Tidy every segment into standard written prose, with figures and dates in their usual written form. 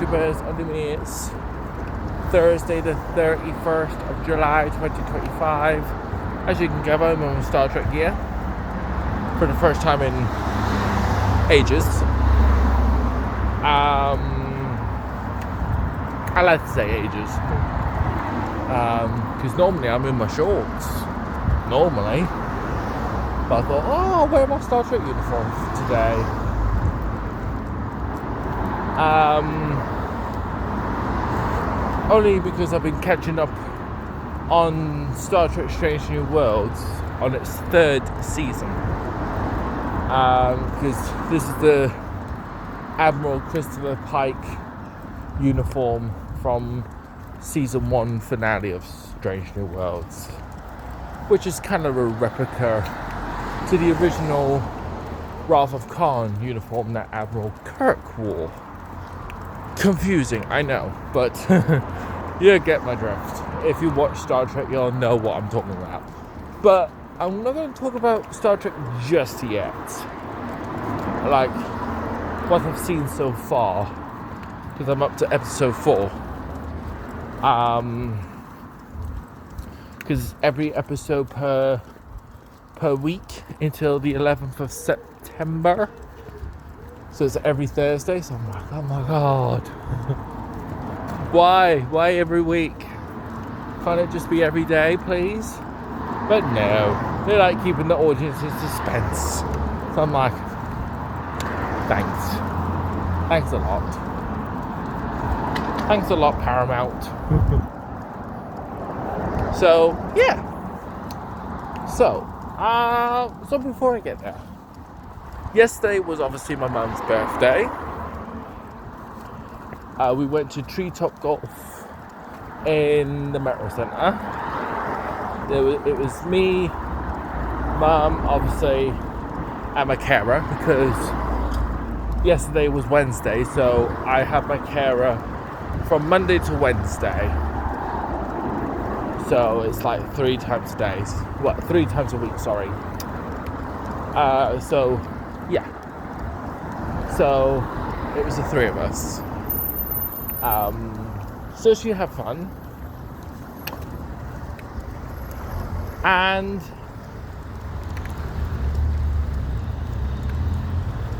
YouTubers, and it's Thursday the 31st of July 2025. As you can gather, I'm in Star Trek gear for the first time in ages. I like to say ages, because normally I'm in my shorts, but I thought, I'll wear my Star Trek uniform today. Only because I've been catching up on Star Trek Strange New Worlds on its third season, because this is the Admiral Christopher Pike uniform from season 1 finale of Strange New Worlds, which is kind of a replica to the original Wrath of Khan uniform that Admiral Kirk wore. Confusing, I know, but you get my drift. If you watch Star Trek, you'll know what I'm talking about. But I'm not going to talk about Star Trek just yet. Like, what I've seen so far, because I'm up to episode 4. Because every episode per week until the 11th of September. So it's every Thursday. So I'm like, oh my god. Why every week? Can't it just be every day, please? But no, they like keeping the audience in suspense. So I'm like, thanks a lot. Thanks a lot, Paramount. So yeah. So before I get there, yesterday was obviously my mum's birthday. We went to Treetop Golf in the Metro Centre. It was me, Mum, obviously, and my carer, because yesterday was Wednesday, so I had my carer from Monday to Wednesday. So it's like 3 times a day. 3 times a week, sorry. So, yeah. So, it was the 3 of us. So she had fun. And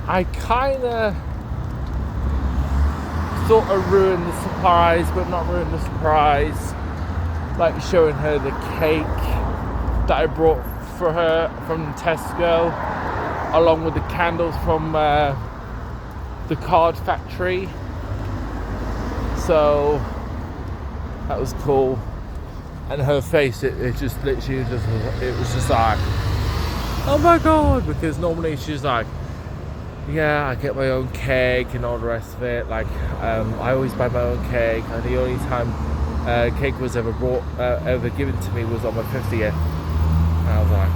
I kinda sort of ruined the surprise, but not ruined the surprise. Like showing her the cake that I brought for her from Tesco, along with the candles from the card factory. So that was cool. And her face, it was just like, oh my god, because normally she's like, yeah, I get my own cake and all the rest of it. Like, I always buy my own cake, and the only time cake was ever given to me was on my 50th. And I was like,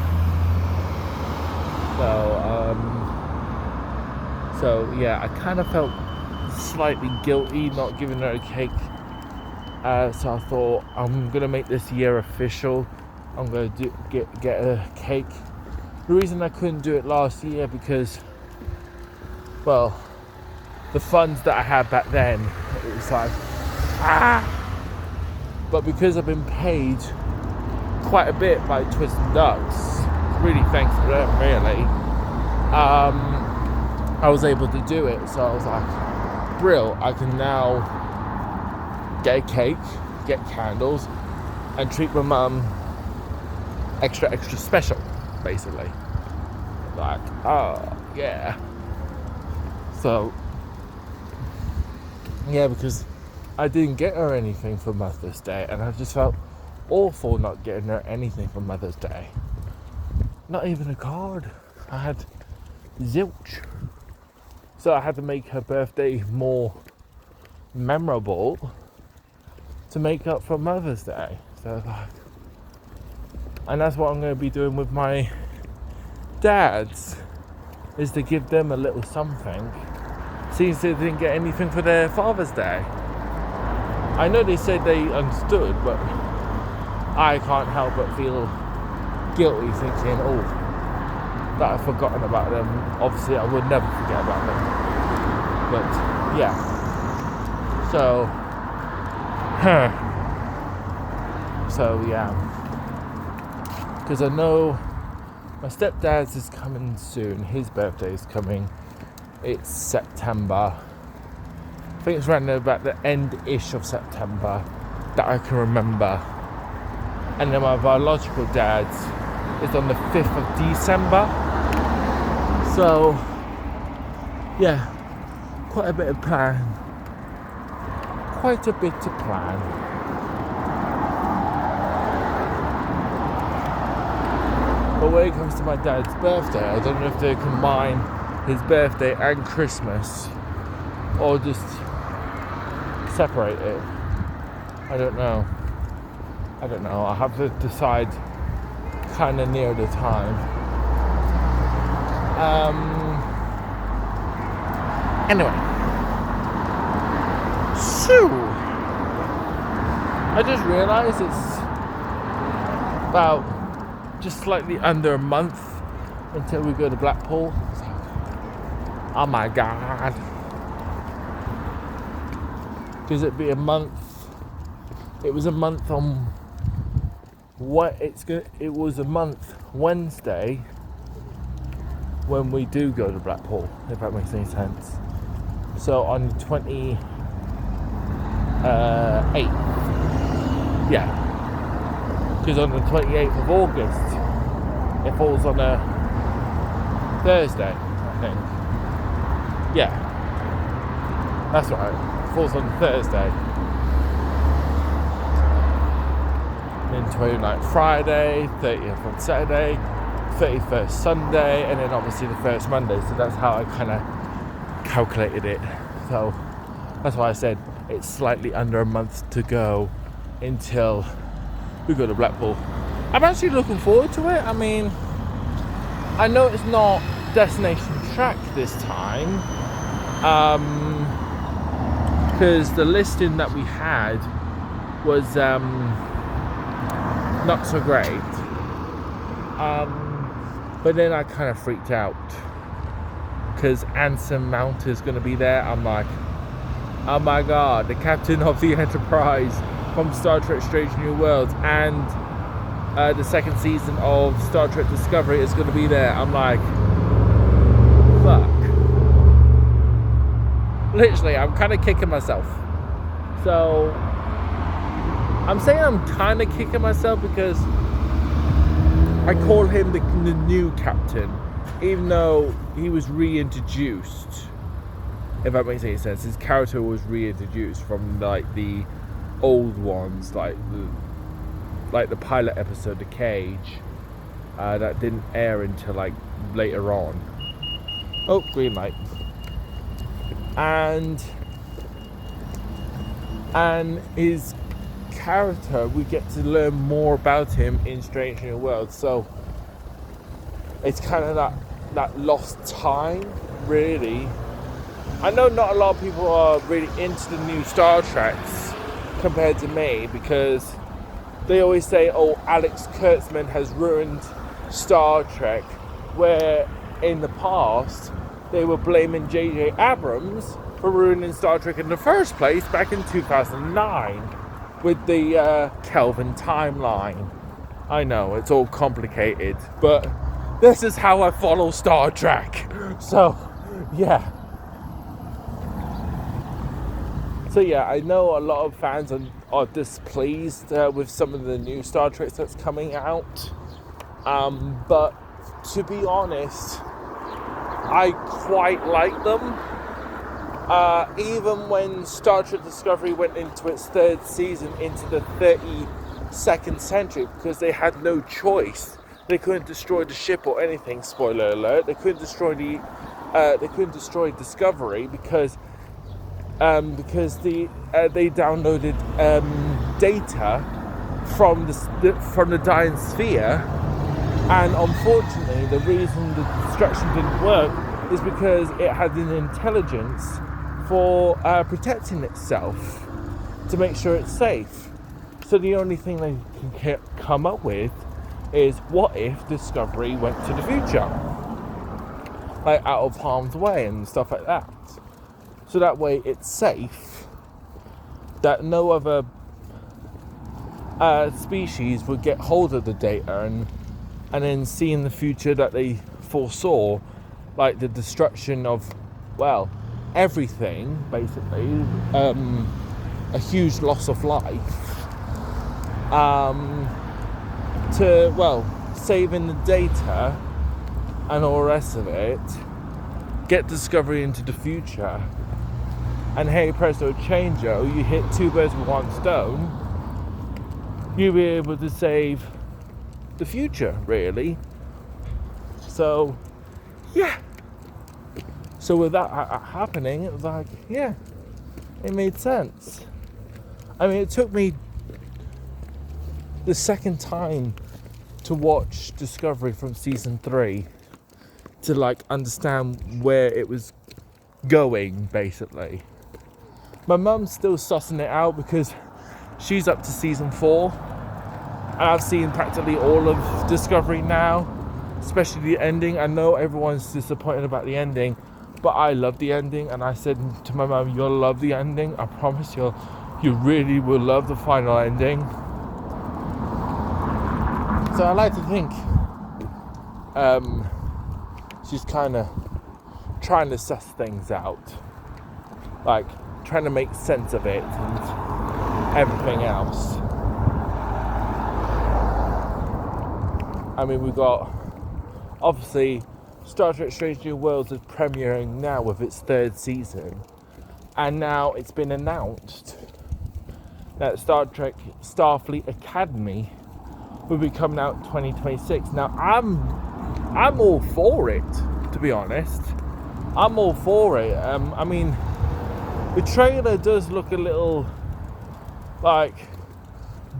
so yeah, I kind of felt slightly guilty not giving her a cake. So I thought, I'm gonna make this year official. I'm gonna get a cake. The reason I couldn't do it last year because, well, the funds that I had back then, it was like, but because I've been paid quite a bit by Twisted Ducks, really thanks to them, really, I was able to do it. So I was like, brill, I can now get a cake, get candles, and treat my mum extra special, basically. Like, oh, yeah. So, yeah, because I didn't get her anything for Mother's Day, and I just felt awful not getting her anything for Mother's Day. Not even a card. I had zilch. So I had to make her birthday more memorable to make up for Mother's Day. So, like, and that's what I'm going to be doing with my dads, is to give them a little something, since they didn't get anything for their Father's Day. I know they said they understood, but I can't help but feel guilty thinking, oh, that I've forgotten about them. Obviously I would never forget about them, but yeah. So, so yeah. Because I know my stepdad's is coming soon. His birthday is coming. It's September. I think it's around about the end-ish of September that I can remember. And then my biological dad's is on the 5th of December. So, yeah, quite a bit of plan. Quite a bit to plan. But when it comes to my dad's birthday, I don't know if they combine his birthday and Christmas or just separate it. I don't know. I'll have to decide kind of near the time. Anyway. So, I just realised it's about just slightly under a month until we go to Blackpool. Oh my god. Because it'd be a month. It was a month on what it's good. It was a month Wednesday when we do go to Blackpool, if that makes any sense. So on the 28th, yeah, because on the 28th of August it falls on a Thursday, I think. Yeah, that's right, it falls on Thursday. Then 29th Friday, 30th on Saturday, 31st Sunday, and then obviously the first Monday. So that's how I kind of calculated it. So that's why I said it's slightly under a month to go until we go to Blackpool. I'm actually looking forward to it. I mean, I know it's not destination track this time, because the listing that we had was not so great, but then I kind of freaked out because Anson Mount is going to be there. I'm like, oh my god, the captain of the Enterprise from Star Trek Strange New Worlds and the second season of Star Trek Discovery is going to be there. I'm like, fuck. Literally, I'm kind of kicking myself. So I'm saying I'm kind of kicking myself because I call him the new captain, even though he was reintroduced. If that makes any sense, his character was reintroduced from like the old ones, like the pilot episode, The Cage, that didn't air until like later on. Oh, green light. And his character, we get to learn more about him in Strange New Worlds, so it's kind of that lost time, really. I know not a lot of people are really into the new Star Treks compared to me, because they always say, oh, Alex Kurtzman has ruined Star Trek, where in the past they were blaming J.J. Abrams for ruining Star Trek in the first place back in 2009 with the Kelvin timeline. I know, it's all complicated, but this is how I follow Star Trek. So, yeah. So yeah, I know a lot of fans are displeased with some of the new Star Trek that's coming out. But to be honest, I quite like them. Even when Star Trek Discovery went into its third season, into the 32nd century, because they had no choice. They couldn't destroy the ship or anything. Spoiler alert! They couldn't destroy Discovery because they downloaded data from the dying sphere, and unfortunately, the reason the destruction didn't work is because it had an intelligence for protecting itself to make sure it's safe. So the only thing they can come up with is, what if Discovery went to the future, like out of harm's way and stuff like that. So that way it's safe, that no other species would get hold of the data, and then see in the future that they foresaw, like the destruction of, well, everything, basically, a huge loss of life, to, well, saving the data and all the rest of it, get discovery into the future, and hey presto changeo, you hit two birds with one stone, you'll be able to save the future, really. So, yeah. So with that happening, it was like, yeah, it made sense. I mean, it took me the second time to watch Discovery from season 3 to like understand where it was going, basically. My mum's still sussing it out because she's up to season 4, and I've seen practically all of Discovery now, especially the ending. I know everyone's disappointed about the ending, but I love the ending, and I said to my mum, you'll love the ending, I promise you really will love the final ending. So I like to think she's kind of trying to suss things out, like trying to make sense of it and everything else. I mean, we've got, obviously, Star Trek Strange New Worlds is premiering now with its 3rd season, and now it's been announced that Star Trek Starfleet Academy will be coming out 2026. Now, I'm all for it, to be honest. I'm all for it. I mean, the trailer does look a little like,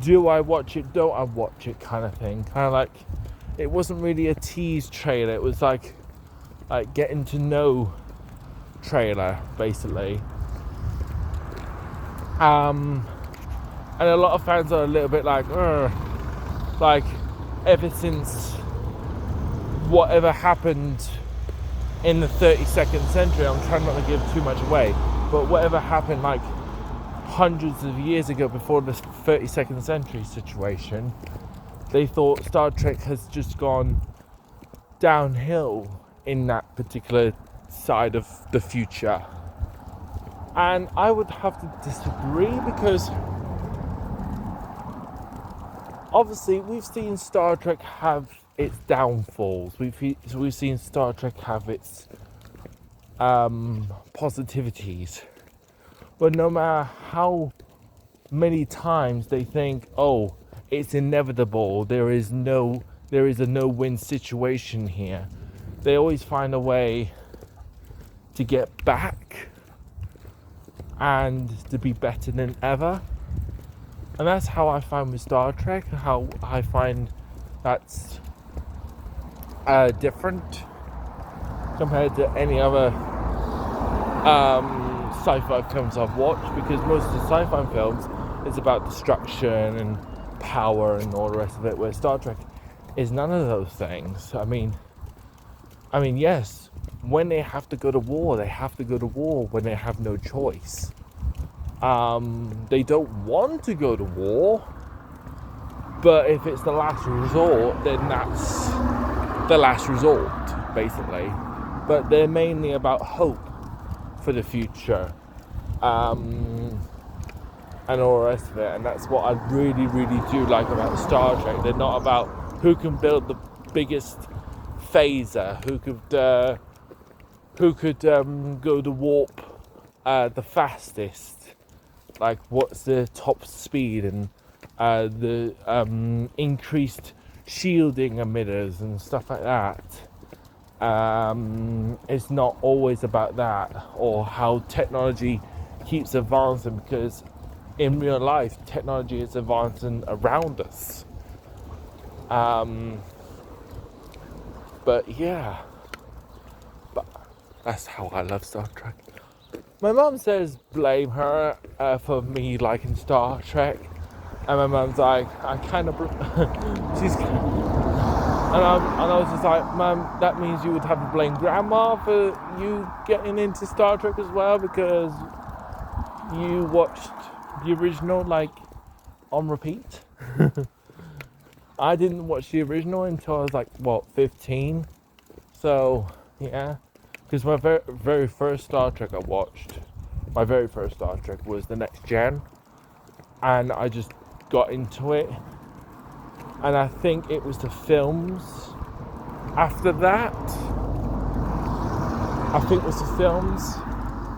do I watch it, don't I watch it kind of thing. Kind of like, it wasn't really a tease trailer, it was like getting to know trailer, basically. And a lot of fans are a little bit like, ever since whatever happened in the 32nd century, I'm trying not to give too much away, but whatever happened like hundreds of years ago before the 32nd century situation, they thought Star Trek has just gone downhill in that particular side of the future. And I would have to disagree, because obviously we've seen Star Trek have its downfalls. We've seen Star Trek have its positivities. But no matter how many times they think, oh, it's inevitable, there is a no-win situation here, they always find a way to get back and to be better than ever. And that's how I find with Star Trek, how I find that's different compared to any other sci-fi films I've watched, because most of the sci-fi films is about destruction and power and all the rest of it, where Star Trek is none of those things. I mean, yes, when they have to go to war, they have to go to war when they have no choice. They don't want to go to war, but if it's the last resort, then that's the last resort, basically. But they're mainly about hope for the future, and all the rest of it. And that's what I really, really do like about Star Trek. They're not about who can build the biggest phaser, who could go to warp the fastest, like what's the top speed, and the increased shielding emitters and stuff like that. It's not always about that, or how technology keeps advancing, because in real life technology is advancing around us. But yeah, but that's how I love Star Trek. My mum says blame her for me liking Star Trek, and my mum's like, I kind of she's and I was just like, Mum, that means you would have to blame Grandma for you getting into Star Trek as well, because you watched the original like on repeat. I didn't watch the original until I was like 15. So yeah, because my very first Star Trek I watched, my very first Star Trek was The Next Gen, and I just got into it. And I think it was the films after that. I think it was the films.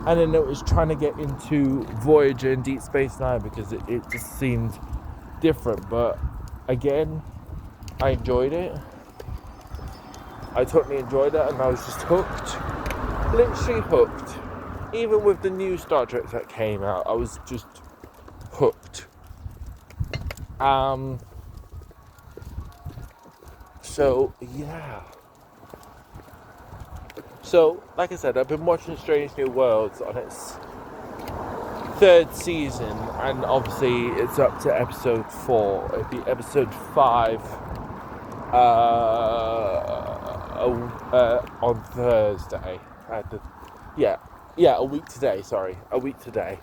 And then it was trying to get into Voyager and Deep Space Nine because it just seemed different. But again, I enjoyed it. I totally enjoyed it and I was just hooked. Literally hooked. Even with the new Star Trek that came out, I was just hooked. So, yeah. So, like I said, I've been watching Strange New Worlds on its 3rd season, and obviously it's up to episode 4. It'll be episode 5 on Thursday. A week today, sorry. A week today.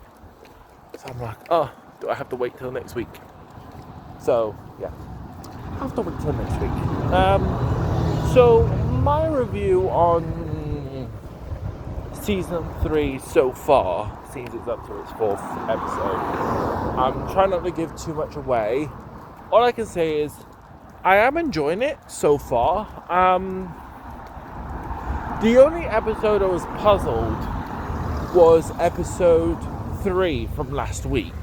So I'm like, oh, do I have to wait till next week? So, yeah. I have to wait till next week. So, my review on Season 3 so far, since it's up to its 4th episode, I'm trying not to give too much away. All I can say is, I am enjoying it so far. The only episode I was puzzled was episode 3 from last week.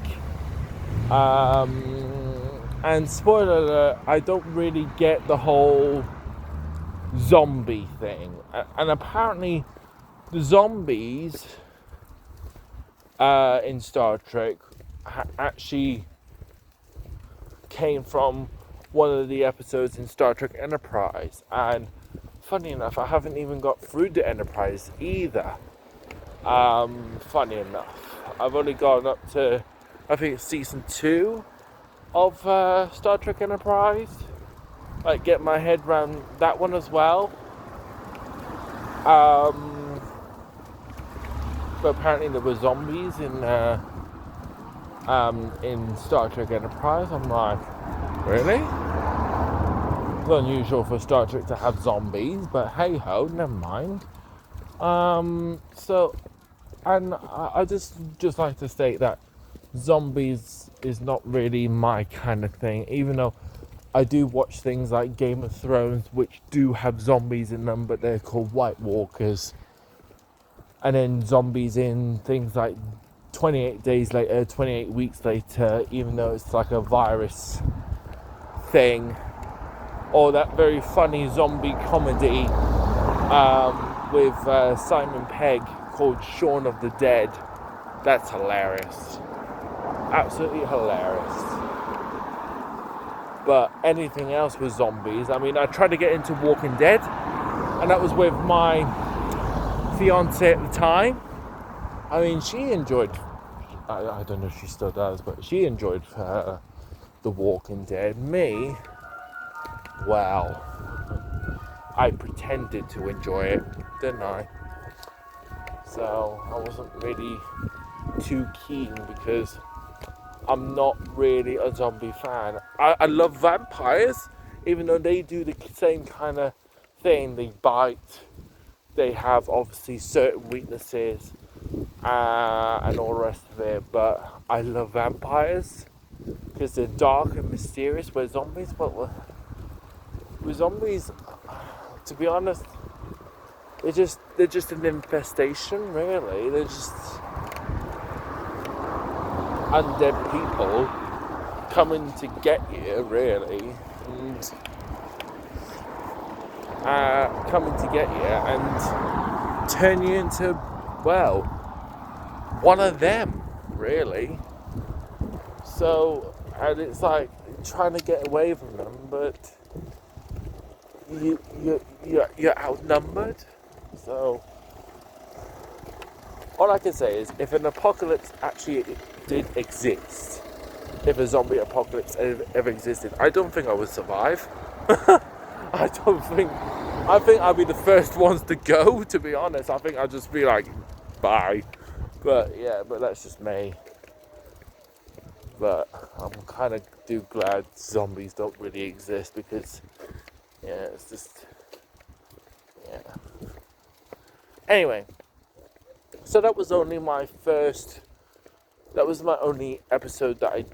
And spoiler alert, I don't really get the whole zombie thing. And apparently the zombies in Star Trek actually came from one of the episodes in Star Trek Enterprise. And funny enough, I haven't even got through the Enterprise either. Funny enough, I've only gone up to, I think it's season 2 of Star Trek Enterprise. Like, get my head around that one as well. But apparently there were zombies in Star Trek Enterprise. I'm like, really? It's unusual for Star Trek to have zombies, but hey ho, never mind. So, and I just like to state that zombies is not really my kind of thing, even though I do watch things like Game of Thrones, which do have zombies in them, but they're called White Walkers. And then zombies in things like 28 days later, 28 weeks later, even though it's like a virus thing. Or that very funny zombie comedy with Simon Pegg called Shaun of the Dead. That's hilarious. Absolutely hilarious. But anything else with zombies, I mean, I tried to get into Walking Dead, and that was with my fiance at the time. I mean, she enjoyed, I don't know if she still does, but she enjoyed The Walking Dead. Me, well, I pretended to enjoy it, didn't I? So I wasn't really too keen because I'm not really a zombie fan. I love vampires, even though they do the same kind of thing. They bite. They have obviously certain weaknesses and all the rest of it. But I love vampires because they're dark and mysterious. Where zombies, well, with zombies, to be honest, they're just an infestation, really. They're just undead people coming to get you, really, and coming to get you and turn you into, well, one of them, really. So, and it's like trying to get away from them, but you're outnumbered. So all I can say is, if an apocalypse actually did exist, if a zombie apocalypse ever existed, I don't think I would survive. I think I'd be the first ones to go, to be honest. I think I'd just be like, bye. But yeah, but that's just me. But I'm kind of glad zombies don't really exist because, yeah, it's just, yeah. Anyway, so that was my only episode that I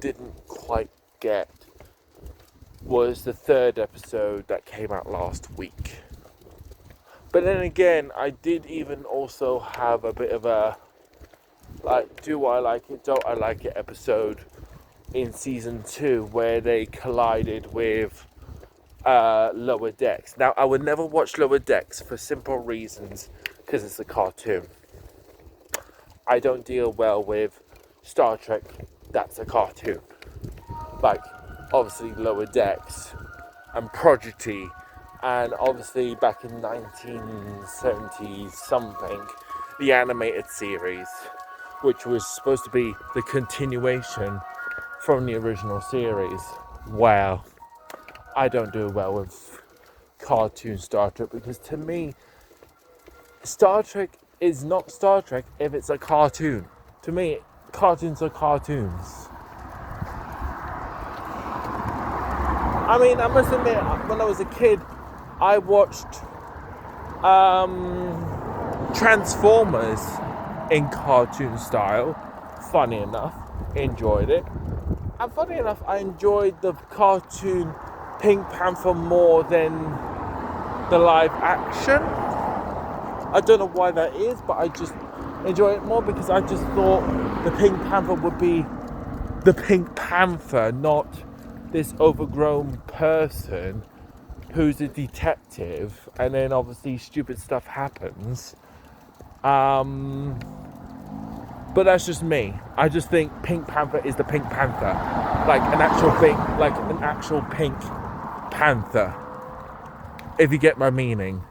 didn't quite get, was the third episode that came out last week. But then again, I did even also have a bit of a, like, do I like it, don't I like it episode in season 2 where they collided with Lower Decks. Now, I would never watch Lower Decks for simple reasons, because it's a cartoon. I don't deal well with Star Trek, that's a cartoon. Like, obviously Lower Decks and Prodigy, and obviously back in 1970 something, the animated series, which was supposed to be the continuation from the original series. Wow, I don't do well with cartoon Star Trek, because to me, Star Trek is not Star Trek if it's a cartoon. To me, cartoons are cartoons. I mean, I must admit, when I was a kid, I watched Transformers in cartoon style. Funny enough, enjoyed it. And funny enough, I enjoyed the cartoon Pink Panther more than the live action. I don't know why that is, but I just enjoy it more because I just thought the Pink Panther would be the Pink Panther, not this overgrown person who's a detective, and then obviously stupid stuff happens. But that's just me. I just think Pink Panther is the Pink Panther, like an actual Pink Panther. If you get my meaning.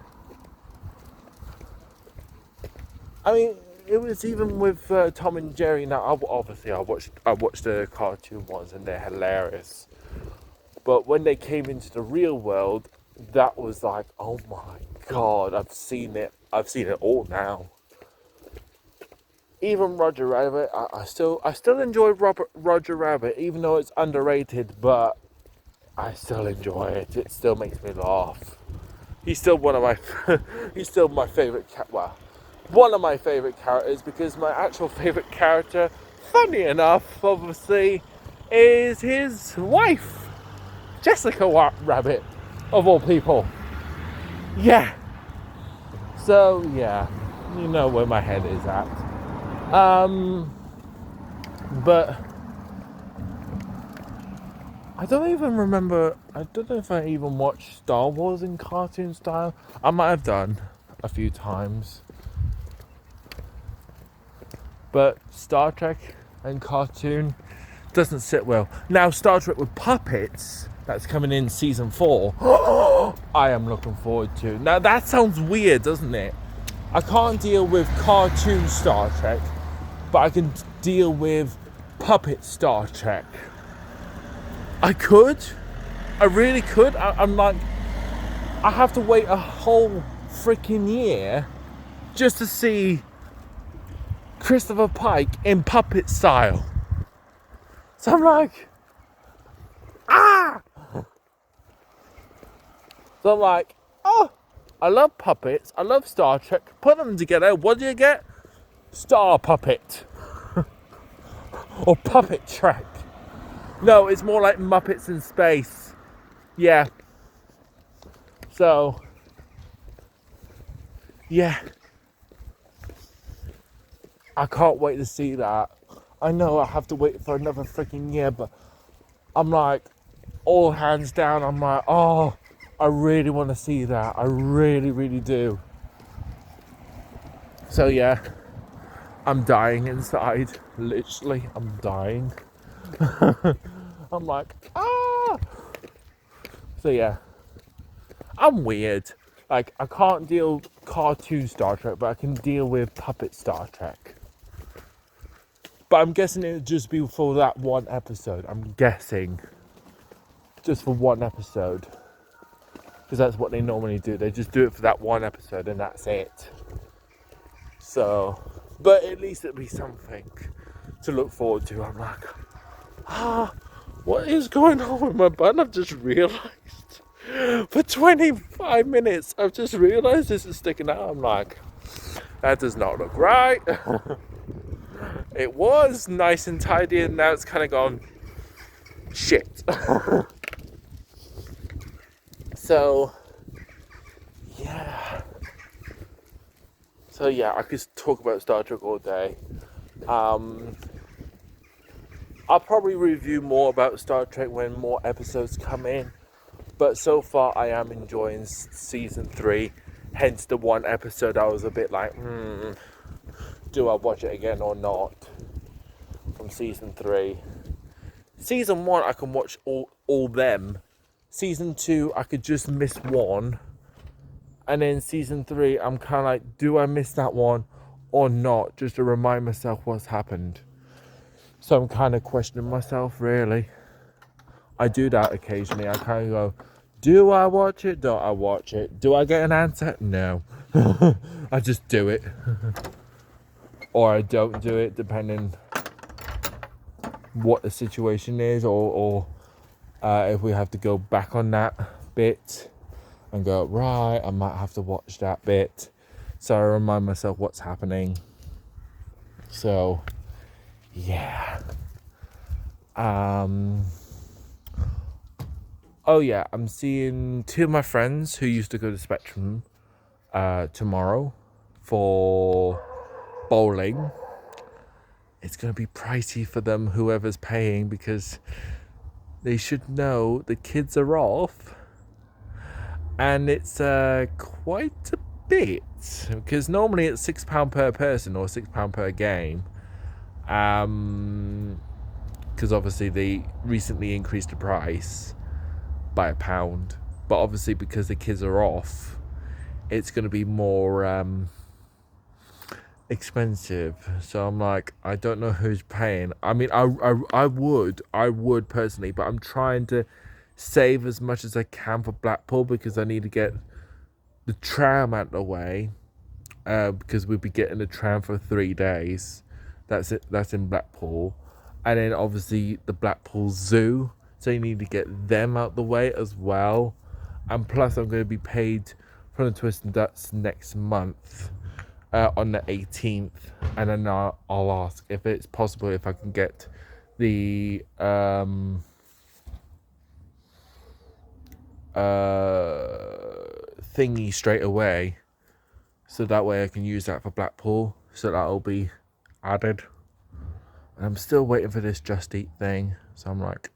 I mean, it was even with Tom and Jerry. Now, I watched the cartoon ones, and they're hilarious. But when they came into the real world, that was like, oh my god, I've seen it all now. Even Roger Rabbit, I still enjoy Roger Rabbit, even though it's underrated, but I still enjoy it. It still makes me laugh. He's still one of my favorite one of my favorite characters, because my actual favorite character, funny enough, obviously, is his wife, Jessica Rabbit, of all people. Yeah. So, yeah, you know where my head is at. But I don't even remember, I don't know if I even watched Star Wars in cartoon style. I might have done a few times. But Star Trek and cartoon doesn't sit well. Now, Star Trek with puppets, that's coming in season 4. I am looking forward to. Now, that sounds weird, doesn't it? I can't deal with cartoon Star Trek, but I can deal with puppet Star Trek. I really could. I'm like, I have to wait a whole freaking year just to see Christopher Pike in puppet style. So I'm like, So I'm like, oh, I love puppets, I love Star Trek, put them together, what do you get? Star Puppet. Or Puppet Trek. No, it's more like Muppets in Space. Yeah. So, yeah. I can't wait to see that. I know I have to wait for another freaking year, but I'm like, all hands down, I'm like, oh, I really want to see that. I really, really do. So yeah, I'm dying inside. Literally, I'm dying. I'm like, ah! So yeah, I'm weird. Like, I can't deal cartoon Star Trek, but I can deal with puppet Star Trek. But I'm guessing it would just be for that one episode. I'm guessing. Just for one episode. Because that's what they normally do. They just do it for that one episode and that's it. So, but at least it'll be something to look forward to. I'm like, what is going on with my bun? I've just realised. For 25 minutes, I've just realised this is sticking out. I'm like, that does not look right. It was nice and tidy, and now it's kind of gone shit. So, yeah. I could talk about Star Trek all day. I'll probably review more about Star Trek when more episodes come in. But so far, I am enjoying season 3. Hence the one episode I was a bit like, do I watch it again or not? From season 3. Season 1, I can watch all them. Season 2, I could just miss one. And then season 3, I'm kind of like, do I miss that one or not? Just to remind myself what's happened. So I'm kind of questioning myself, really. I do that occasionally. I kind of go, do I watch it? Don't I watch it? Do I get an answer? No. I just do it. Or I don't do it, depending what the situation is, or if we have to go back on that bit and go, right, I might have to watch that bit. So I remind myself what's happening. So, yeah. Oh yeah, I'm seeing 2 of my friends who used to go to Spectrum tomorrow for bowling. It's going to be pricey for them, whoever's paying, because they should know the kids are off. And it's quite a bit, because normally it's £6 per person or £6 per game. Because obviously they recently increased the price by £1. But obviously because the kids are off, it's going to be more expensive. So I'm like, I don't know who's paying. I mean, I would personally, but I'm trying to save as much as I can for Blackpool, because I need to get the tram out of the way, because we'll be getting the tram for 3 days. That's it. That's in Blackpool. And then obviously the Blackpool Zoo, so you need to get them out the way as well. And plus I'm going to be paid from the Twist and Ducks next month, on the 18th, and then I'll ask if it's possible if I can get the thingy straight away, so that way I can use that for Blackpool, so that'll be added. And I'm still waiting for this Just Eat thing, so I'm like,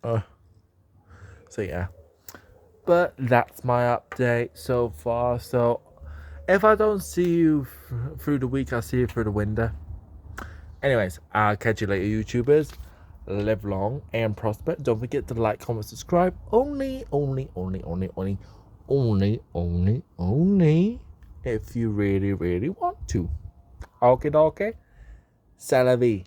so yeah. But that's my update so far. So if I don't see you through the week, I'll see you through the window. Anyways, I'll catch you later, YouTubers. Live long and prosper. Don't forget to like, comment, subscribe. Only if you really want to. Okay. C'est la vie.